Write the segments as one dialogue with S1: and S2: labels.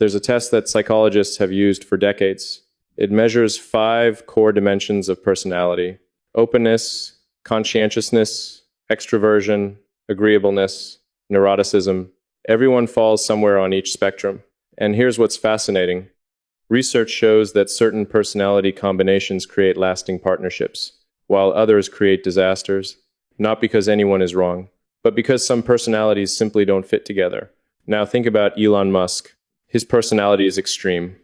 S1: There's a test that psychologists have used for decades. It measures 5 core dimensions of personality: openness, conscientiousness, extroversion, agreeableness, neuroticism. Everyone falls somewhere on each spectrum. And here's what's fascinating. Research shows that certain personality combinations create lasting partnerships, while others create disasters, not because anyone is wrong, but because some personalities simply don't fit together. Now think about Elon Musk. His personality is extreme,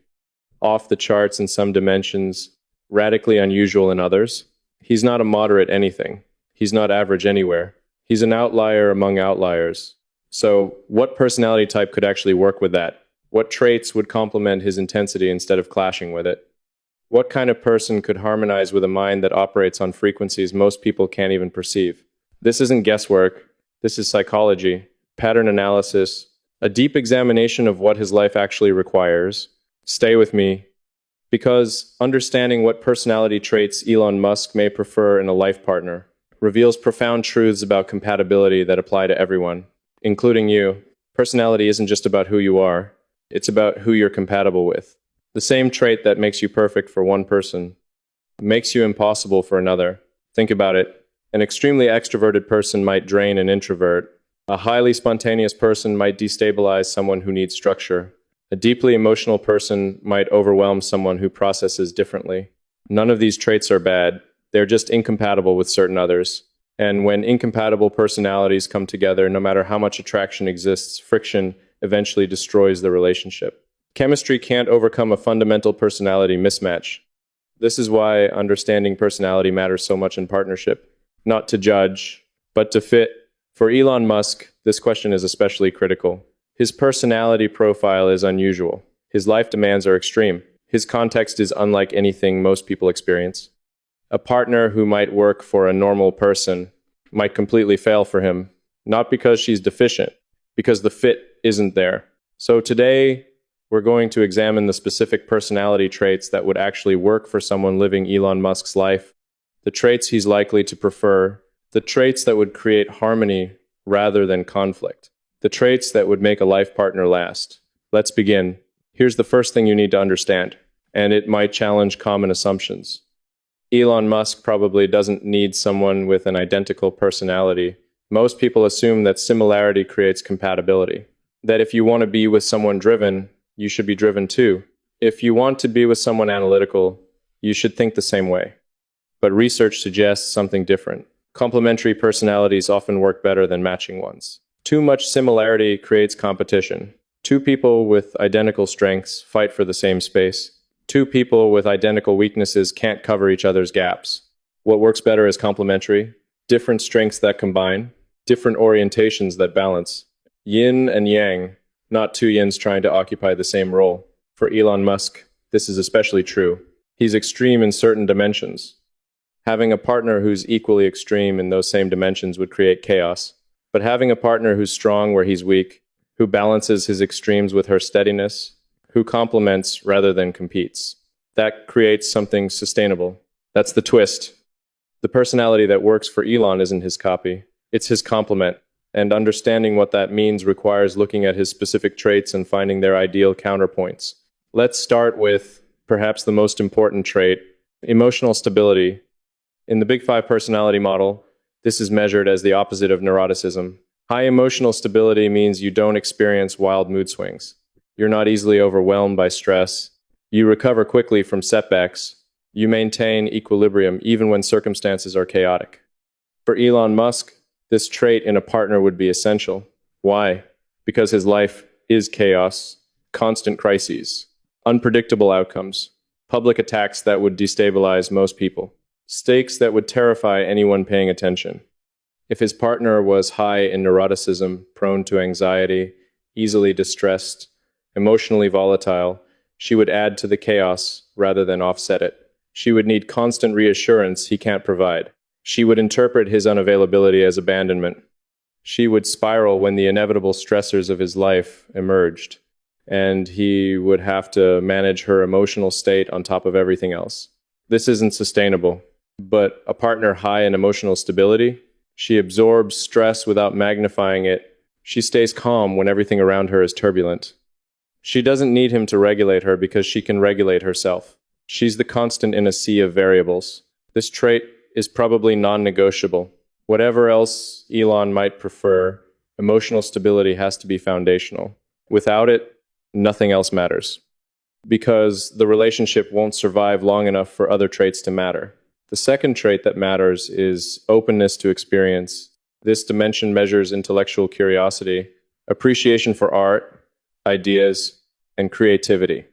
S1: off the charts in some dimensions, radically unusual in others. He's not a moderate anything. He's not average anywhere. He's an outlier among outliers. So, what personality type could actually work with that? What traits would complement his intensity instead of clashing with it? What kind of person could harmonize with a mind that operates on frequencies most people can't even perceive? This isn't guesswork. This is psychology, pattern analysis, a deep examination of what his life actually requires. Stay with me, because understanding what personality traits Elon Musk may prefer in a life partner reveals profound truths about compatibility that apply to everyone, including you. Personality isn't just about who you are. It's about who you're compatible with. The same trait that makes you perfect for one person makes you impossible for another. Think about it. An extremely extroverted person might drain an introvert. A highly spontaneous person might destabilize someone who needs structure. A deeply emotional person might overwhelm someone who processes differently. None of these traits are bad. They're just incompatible with certain others. And when incompatible personalities come together, no matter how much attraction exists, friction eventually destroys the relationship. Chemistry can't overcome a fundamental personality mismatch. This is why understanding personality matters so much in partnership. Not to judge, but to fit. For Elon Musk, this question is especially critical. His personality profile is unusual. His life demands are extreme. His context is unlike anything most people experience. A partner who might work for a normal person might completely fail for him, not because she's deficient, because the fit isn't there. So today, we're going to examine the specific personality traits that would actually work for someone living Elon Musk's life, the traits he's likely to prefer, the traits that would create harmony rather than conflict, the traits that would make a life partner last. Let's begin. Here's the first thing you need to understand, and it might challenge common assumptions. Elon Musk probably doesn't need someone with an identical personality. Most people assume that similarity creates compatibility. That if you want to be with someone driven, you should be driven too. If you want to be with someone analytical, you should think the same way. But research suggests something different. Complementary personalities often work better than matching ones. Too much similarity creates competition. 2 people with identical strengths fight for the same space. 2 people with identical weaknesses can't cover each other's gaps. What works better is complementary. Different strengths that combine. Different orientations that balance. Yin and yang, not 2 yins trying to occupy the same role. For Elon Musk, this is especially true. He's extreme in certain dimensions. Having a partner who's equally extreme in those same dimensions would create chaos. But having a partner who's strong where he's weak, who balances his extremes with her steadiness, who complements rather than competes, that creates something sustainable. That's the twist. The personality that works for Elon isn't his copy. It's his complement. And understanding what that means requires looking at his specific traits and finding their ideal counterpoints. Let's start with perhaps the most important trait, emotional stability. In the Big 5 personality model, this is measured as the opposite of neuroticism. High emotional stability means you don't experience wild mood swings. You're not easily overwhelmed by stress. You recover quickly from setbacks. You maintain equilibrium even when circumstances are chaotic. For Elon Musk, this trait in a partner would be essential. Why? Because his life is chaos, constant crises, unpredictable outcomes, public attacks that would destabilize most people, stakes that would terrify anyone paying attention. If his partner was high in neuroticism, prone to anxiety, easily distressed, emotionally volatile, she would add to the chaos rather than offset it. She would need constant reassurance he can't provide. She would interpret his unavailability as abandonment. She would spiral when the inevitable stressors of his life emerged, and he would have to manage her emotional state on top of everything else. This isn't sustainable. But a partner high in emotional stability, she absorbs stress without magnifying it. She stays calm when everything around her is turbulent. She doesn't need him to regulate her because she can regulate herself. She's the constant in a sea of variables. This trait is probably non-negotiable. Whatever else Elon might prefer, emotional stability has to be foundational. Without it, nothing else matters. Because the relationship won't survive long enough for other traits to matter. The second trait that matters is openness to experience. This dimension measures intellectual curiosity, appreciation for art, ideas, and creativity,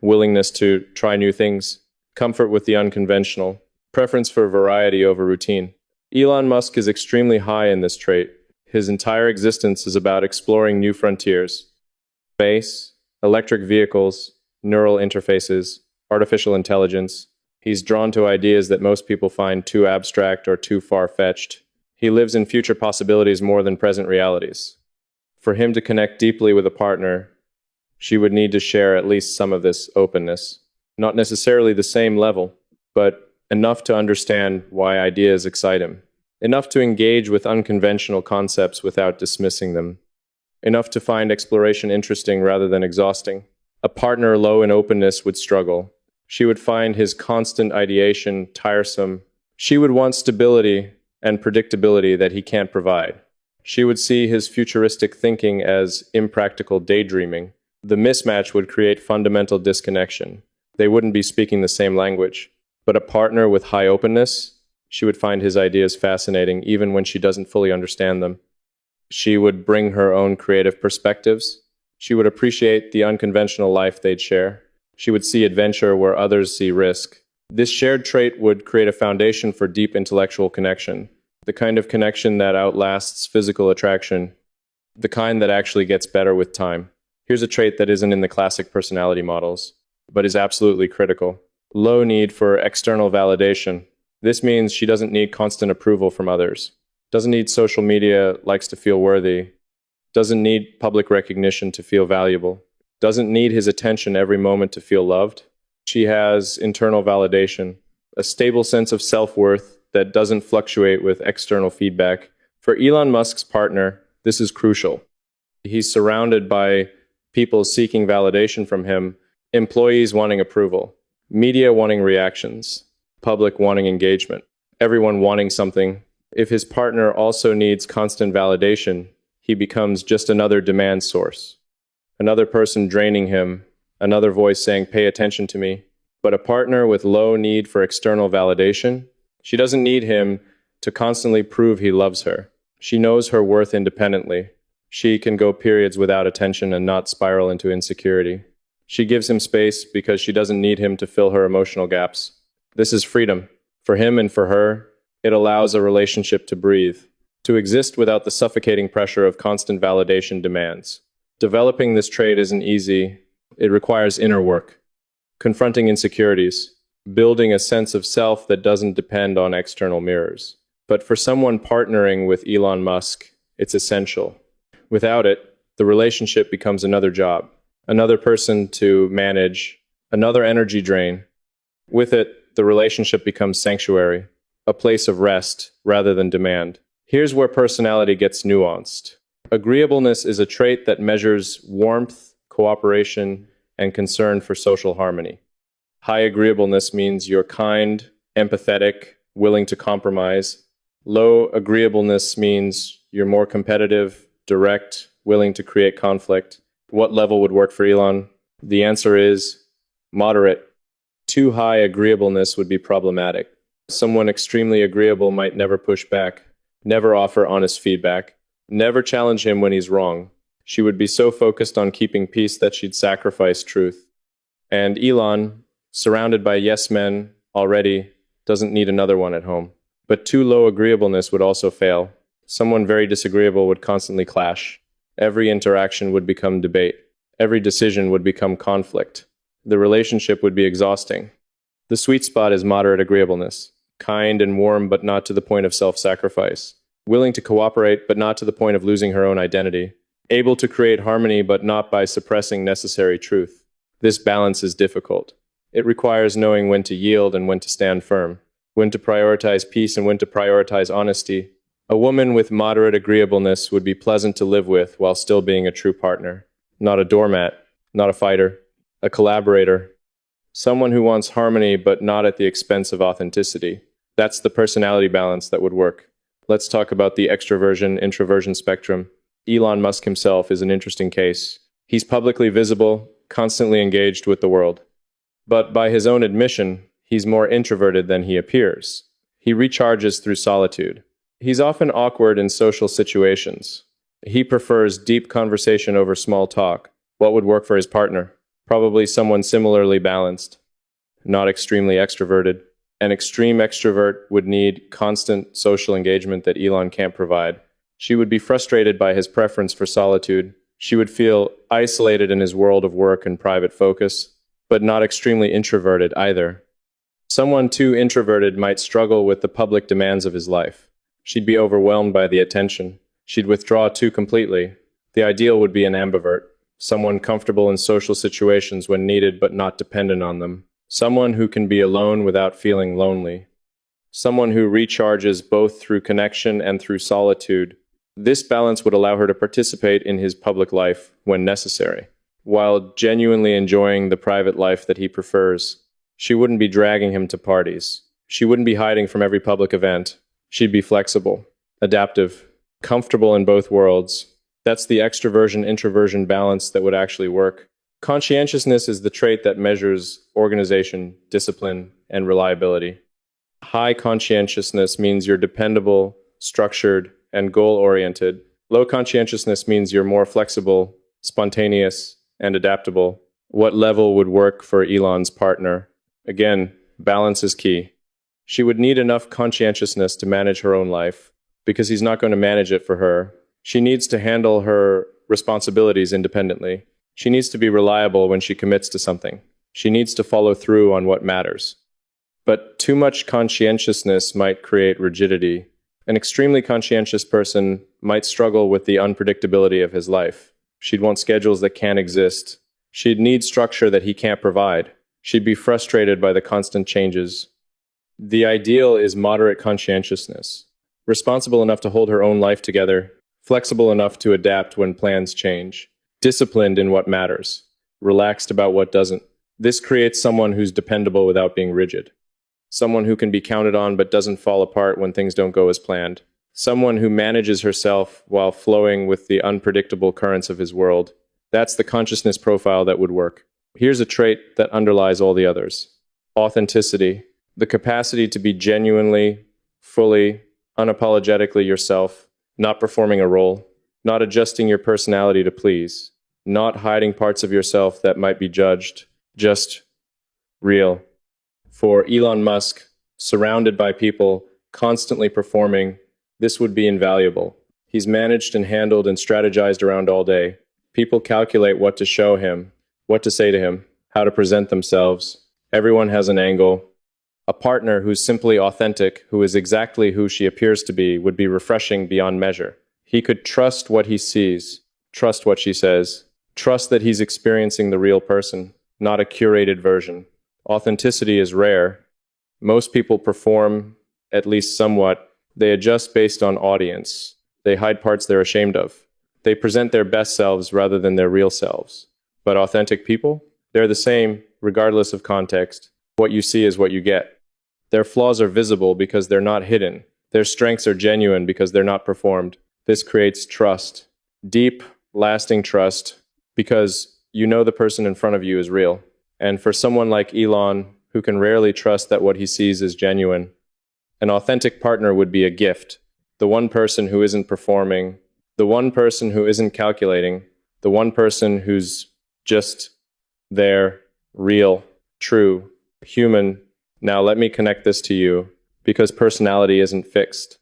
S1: willingness to try new things, comfort with the unconventional, preference for variety over routine. Elon Musk is extremely high in this trait. His entire existence is about exploring new frontiers. Space, electric vehicles, neural interfaces, artificial intelligence. He's drawn to ideas that most people find too abstract or too far-fetched. He lives in future possibilities more than present realities. For him to connect deeply with a partner, she would need to share at least some of this openness. Not necessarily the same level, but enough to understand why ideas excite him. Enough to engage with unconventional concepts without dismissing them. Enough to find exploration interesting rather than exhausting. A partner low in openness would struggle. She would find his constant ideation tiresome. She would want stability and predictability that he can't provide. She would see his futuristic thinking as impractical daydreaming. The mismatch would create fundamental disconnection. They wouldn't be speaking the same language. But a partner with high openness, she would find his ideas fascinating even when she doesn't fully understand them. She would bring her own creative perspectives. She would appreciate the unconventional life they'd share. She would see adventure where others see risk. This shared trait would create a foundation for deep intellectual connection, the kind of connection that outlasts physical attraction, the kind that actually gets better with time. Here's a trait that isn't in the classic personality models, but is absolutely critical. Low need for external validation. This means she doesn't need constant approval from others, doesn't need social media likes to feel worthy, doesn't need public recognition to feel valuable, doesn't need his attention every moment to feel loved. She has internal validation, a stable sense of self-worth that doesn't fluctuate with external feedback. For Elon Musk's partner, this is crucial. He's surrounded by people seeking validation from him, employees wanting approval, media wanting reactions, public wanting engagement, everyone wanting something. If his partner also needs constant validation, he becomes just another demand source. Another person draining him, another voice saying, "Pay attention to me." But a partner with low need for external validation, she doesn't need him to constantly prove he loves her. She knows her worth independently. She can go periods without attention and not spiral into insecurity. She gives him space because she doesn't need him to fill her emotional gaps. This is freedom. For him and for her, it allows a relationship to breathe, to exist without the suffocating pressure of constant validation demands. Developing this trait isn't easy. It requires inner work, confronting insecurities, building a sense of self that doesn't depend on external mirrors. But for someone partnering with Elon Musk, it's essential. Without it, the relationship becomes another job, another person to manage, another energy drain. With it, the relationship becomes sanctuary, a place of rest rather than demand. Here's where personality gets nuanced. Agreeableness is a trait that measures warmth, cooperation, and concern for social harmony. High agreeableness means you're kind, empathetic, willing to compromise. Low agreeableness means you're more competitive, direct, willing to create conflict. What level would work for Elon? The answer is moderate. Too high agreeableness would be problematic. Someone extremely agreeable might never push back, never offer honest feedback, never challenge him when he's wrong. She would be so focused on keeping peace that she'd sacrifice truth. And Elon, surrounded by yes men already, doesn't need another one at home. But too low agreeableness would also fail. Someone very disagreeable would constantly clash. Every interaction would become debate. Every decision would become conflict. The relationship would be exhausting. The sweet spot is moderate agreeableness, kind and warm but not to the point of self-sacrifice, willing to cooperate but not to the point of losing her own identity, able to create harmony but not by suppressing necessary truth. This balance is difficult. It requires knowing when to yield and when to stand firm, when to prioritize peace and when to prioritize honesty. A woman with moderate agreeableness would be pleasant to live with while still being a true partner, not a doormat. not a fighter, a collaborator, someone who wants harmony but not at the expense of authenticity. That's the personality balance that would work. Let's talk about the extroversion-introversion spectrum. Elon Musk himself is an interesting case. He's publicly visible, constantly engaged with the world. But by his own admission, he's more introverted than he appears. He recharges through solitude. He's often awkward in social situations. He prefers deep conversation over small talk. What would work for his partner? Probably someone similarly balanced, not extremely extroverted. An extreme extrovert would need constant social engagement that Elon can't provide. She would be frustrated by his preference for solitude. She would feel isolated in his world of work and private focus, but not extremely introverted either. Someone too introverted might struggle with the public demands of his life. She'd be overwhelmed by the attention. She'd withdraw too completely. The ideal would be an ambivert, someone comfortable in social situations when needed but not dependent on them. Someone who can be alone without feeling lonely. Someone who recharges both through connection and through solitude. This balance would allow her to participate in his public life when necessary, while genuinely enjoying the private life that he prefers. She wouldn't be dragging him to parties. She wouldn't be hiding from every public event. She'd be flexible, adaptive, comfortable in both worlds. That's the extroversion-introversion balance that would actually work. Conscientiousness is the trait that measures organization, discipline, and reliability. High conscientiousness means you're dependable, structured, and goal-oriented. Low conscientiousness means you're more flexible, spontaneous, and adaptable. What level would work for Elon's partner? Again, balance is key. She would need enough conscientiousness to manage her own life, because he's not going to manage it for her. She needs to handle her responsibilities independently. She needs to be reliable when she commits to something. She needs to follow through on what matters. But too much conscientiousness might create rigidity. An extremely conscientious person might struggle with the unpredictability of his life. She'd want schedules that can't exist. She'd need structure that he can't provide. She'd be frustrated by the constant changes. The ideal is moderate conscientiousness, responsible enough to hold her own life together, flexible enough to adapt when plans change, disciplined in what matters, relaxed about what doesn't. This creates someone who's dependable without being rigid. Someone who can be counted on but doesn't fall apart when things don't go as planned. Someone who manages herself while flowing with the unpredictable currents of his world. That's the consciousness profile that would work. Here's a trait that underlies all the others. Authenticity. The capacity to be genuinely, fully, unapologetically yourself, not performing a role, not adjusting your personality to please, not hiding parts of yourself that might be judged, just real. For Elon Musk, surrounded by people, constantly performing, this would be invaluable. He's managed and handled and strategized around all day. People calculate what to show him, what to say to him, how to present themselves. Everyone has an angle. A partner who's simply authentic, who is exactly who she appears to be, would be refreshing beyond measure. He could trust what he sees, trust what she says, trust that he's experiencing the real person, not a curated version. Authenticity is rare. Most people perform, at least somewhat. They adjust based on audience. They hide parts they're ashamed of. They present their best selves rather than their real selves. But authentic people? They're the same, regardless of context. What you see is what you get. Their flaws are visible because they're not hidden. Their strengths are genuine because they're not performed. This creates trust. Deep, lasting trust, because you know the person in front of you is real. And for someone like Elon, who can rarely trust that what he sees is genuine, an authentic partner would be a gift. The one person who isn't performing, the one person who isn't calculating, the one person who's just there, real, true, human. Now let me connect this to you, because personality isn't fixed.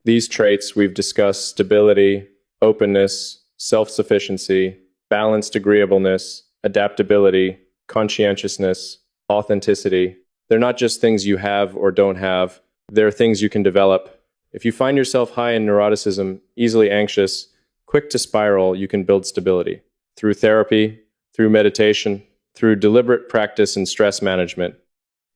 S1: These traits we've discussed: stability, openness, self-sufficiency, balanced agreeableness, adaptability, conscientiousness, authenticity. They're not just things you have or don't have. They're things you can develop. If you find yourself high in neuroticism, easily anxious, quick to spiral, you can build stability. Through therapy, through meditation, through deliberate practice and stress management.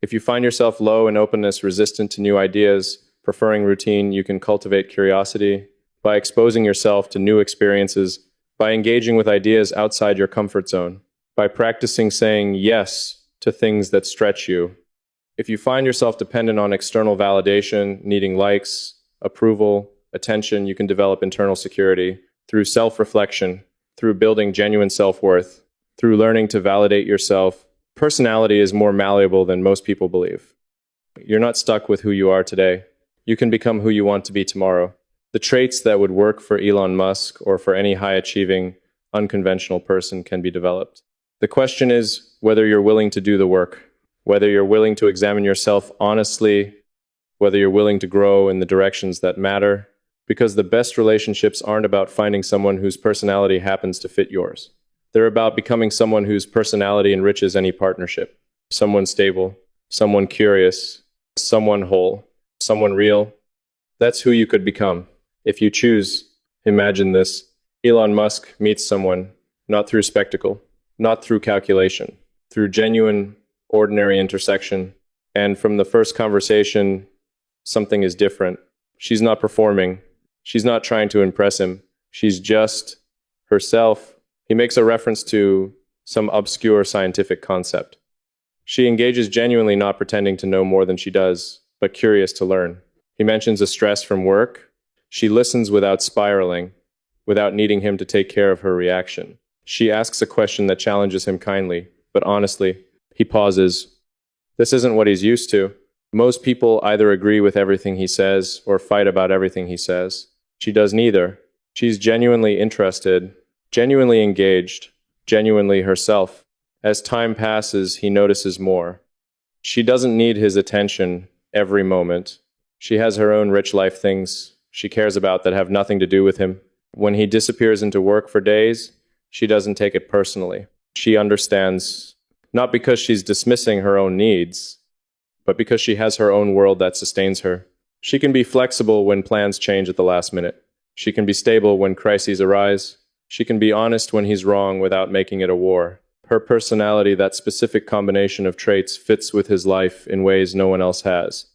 S1: If you find yourself low in openness, resistant to new ideas, preferring routine, you can cultivate curiosity by exposing yourself to new experiences, by engaging with ideas outside your comfort zone. by practicing saying yes to things that stretch you. If you find yourself dependent on external validation, needing likes, approval, attention, you can develop internal security through self-reflection, through building genuine self-worth, through learning to validate yourself. Personality is more malleable than most people believe. You're not stuck with who you are today. You can become who you want to be tomorrow. The traits that would work for Elon Musk or for any high-achieving, unconventional person can be developed. The question is whether you're willing to do the work, whether you're willing to examine yourself honestly, whether you're willing to grow in the directions that matter, because the best relationships aren't about finding someone whose personality happens to fit yours. They're about becoming someone whose personality enriches any partnership. Someone stable, someone curious, someone whole, someone real. That's who you could become. If you choose, imagine this. Elon Musk meets someone, not through spectacle, not through calculation, through genuine, ordinary intersection. And from the first conversation, something is different. She's not performing. She's not trying to impress him. She's just herself. He makes a reference to some obscure scientific concept. She engages genuinely, not pretending to know more than she does, but curious to learn. He mentions a stress from work. She listens without spiraling, without needing him to take care of her reaction. She asks a question that challenges him kindly, but honestly. He pauses. This isn't what he's used to. Most people either agree with everything he says or fight about everything he says. She does neither. She's genuinely interested, genuinely engaged, genuinely herself. As time passes, he notices more. She doesn't need his attention every moment. She has her own rich life things she cares about that have nothing to do with him. When he disappears into work for days, she doesn't take it personally. She understands, not because she's dismissing her own needs, but because she has her own world that sustains her. She can be flexible when plans change at the last minute. She can be stable when crises arise. She can be honest when he's wrong without making it a war. Her personality, that specific combination of traits, fits with his life in ways no one else has.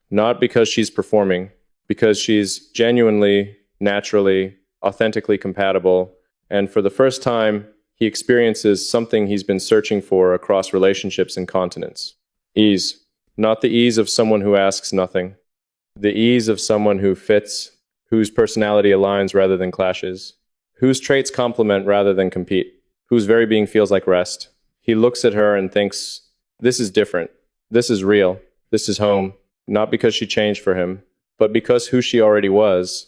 S1: Not because she's performing, because she's genuinely, naturally, authentically compatible, and for the first time, he experiences something he's been searching for across relationships and continents. Ease. Not the ease of someone who asks nothing. The ease of someone who fits, whose personality aligns rather than clashes, whose traits complement rather than compete, whose very being feels like rest. He looks at her and thinks, this is different. This is real. This is home. Not because she changed for him, but because who she already was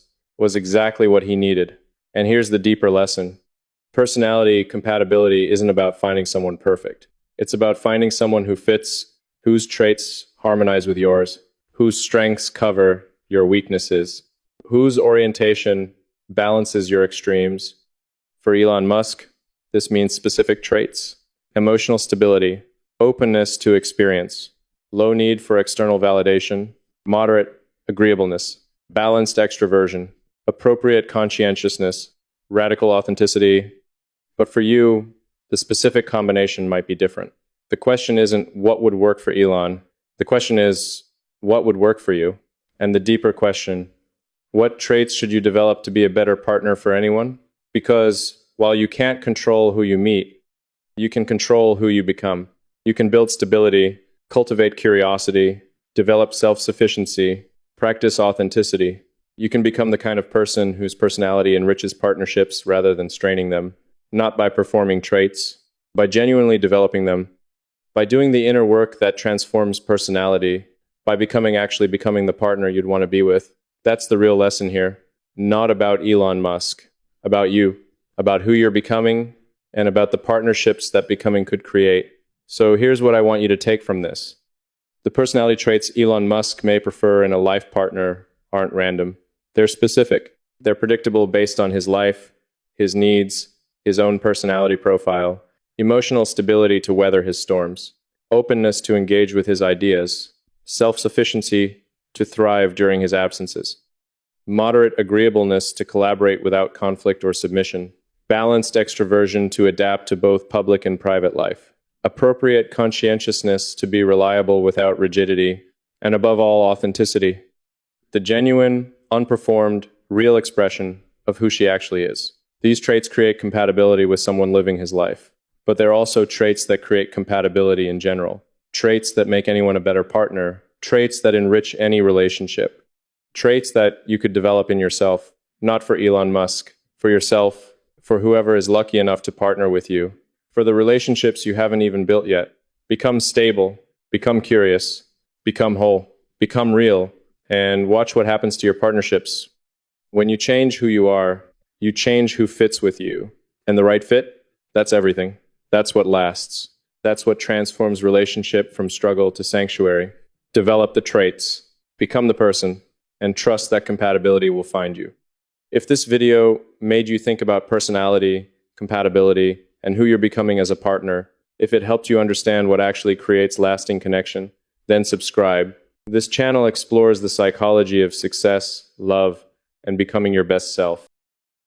S1: exactly what he needed. And here's the deeper lesson. Personality compatibility isn't about finding someone perfect. It's about finding someone who fits, whose traits harmonize with yours, whose strengths cover your weaknesses, whose orientation balances your extremes. For Elon Musk, this means specific traits: emotional stability, openness to experience, low need for external validation, moderate agreeableness, balanced extroversion, appropriate conscientiousness, radical authenticity. But for you, the specific combination might be different. The question isn't what would work for Elon. The question is, what would work for you? And the deeper question, what traits should you develop to be a better partner for anyone? Because while you can't control who you meet, you can control who you become. You can build stability, cultivate curiosity, develop self-sufficiency, practice authenticity. You can become the kind of person whose personality enriches partnerships rather than straining them, not by performing traits, by genuinely developing them, by doing the inner work that transforms personality, by actually becoming the partner you'd want to be with. That's the real lesson here. Not about Elon Musk, about you, about who you're becoming, and about the partnerships that becoming could create. So here's what I want you to take from this. The personality traits Elon Musk may prefer in a life partner aren't random. They're specific. They're predictable based on his life, his needs, his own personality profile, emotional stability to weather his storms, openness to engage with his ideas, self-sufficiency to thrive during his absences, moderate agreeableness to collaborate without conflict or submission, balanced extroversion to adapt to both public and private life, appropriate conscientiousness to be reliable without rigidity, and above all, authenticity, the genuine, unperformed, real expression of who she actually is. These traits create compatibility with someone living his life. but they're also traits that create compatibility in general. Traits that make anyone a better partner. Traits that enrich any relationship. Traits that you could develop in yourself, not for Elon Musk, for yourself, for whoever is lucky enough to partner with you, for the relationships you haven't even built yet. Become stable, become curious, become whole, become real, and watch what happens to your partnerships. When you change who you are, you change who fits with you. And the right fit? That's everything. That's what lasts. That's what transforms relationship from struggle to sanctuary. Develop the traits, become the person, and trust that compatibility will find you. If this video made you think about personality, compatibility, and who you're becoming as a partner, if it helped you understand what actually creates lasting connection, then subscribe. This channel explores the psychology of success, love, and becoming your best self.